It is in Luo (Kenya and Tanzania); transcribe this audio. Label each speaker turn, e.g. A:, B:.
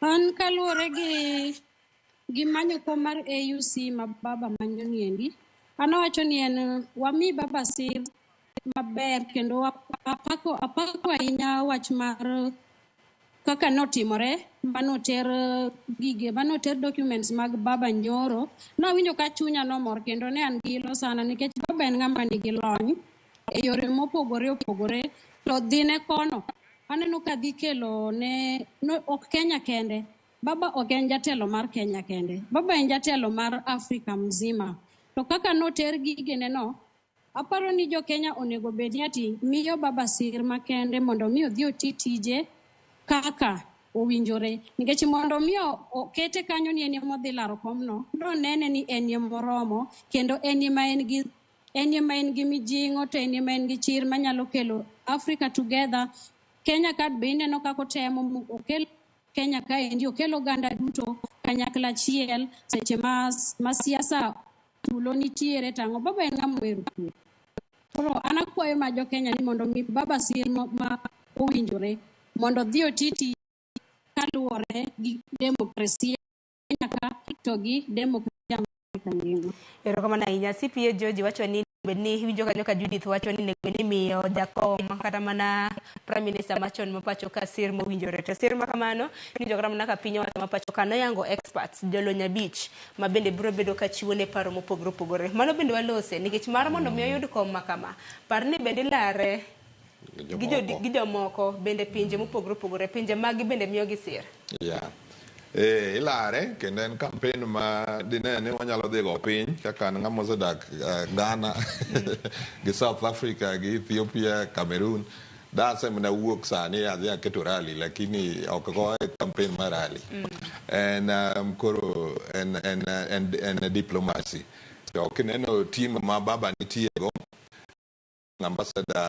A: An kaluwore gi manyo kom mar AUC ma baba manyo niendi, an awacho ni en wami baba sir maber kendo apako ahinya wach mar kaka notimore manoter documents mag baba Nyoro. Nawinjo ka chunya nomor kendo ne an gi ilo sana nikech baba en ng'ama nigi lony e yore mopogore opogore, to dhine kono aneno ka dhi kelo ne ok Kenya kende. Baba ok en jatelo mar Kenya kende, baba en jatelo mar Afrika mzima. To kaka noter gigene no, aparo ni jo Kenya onego bed ni ati miyo baba sir makende mondo mi odhi oti tije kaka owinjore, nikech mondo mi okete kanyo ni en modhi laro komno, nonene ni en moromo kendo en ma en gi mijing'o, to en ma en gi chir manyalo kelo Africa together. Kenya ka be ineno kako temo okel Kenya ka endi okelo oganda duto kanyakla achiel seche ma siasa tulo nitiere tango. Baba en ng'ama ohero kwe. Koro an akwayo ma jo Kenya ni mondo mi baba sir ma owinjore mondo dhi otiti kaluwore gi demokrasia nyaka to gi demokrasia ngima.
B: Erokamano ahinya. CPA George wacho ni bedni winjo kanyo ka Judith wacho ni nego ni miyo jakom kata mana Prime Minister machon ma pacho ka sir mowinjore. To sir ma kamano ni jokra mana ka piny owacho ma pacho ka noyango experts jolony abich ma bende biro bedo ka chiwo ne paro mopogore opogore. Mano bende walose nikech mar mondo mi oyud kom makama. Par ni bende lare gi jomoko bende pinje mopogore opogore, pinje magi bende miyo gi sir.
C: Ilare kendo en campaign ma dinene wanyalo dhi go piny kaka ng'ama osedak Ghana gi South Africa gi Ethiopia, Cameroon. Dase mna wuok sani adhi aketo rally lakini ok go campaign mar rally. Koro en diplomacy. To kineno team ma baba nitie go ambassador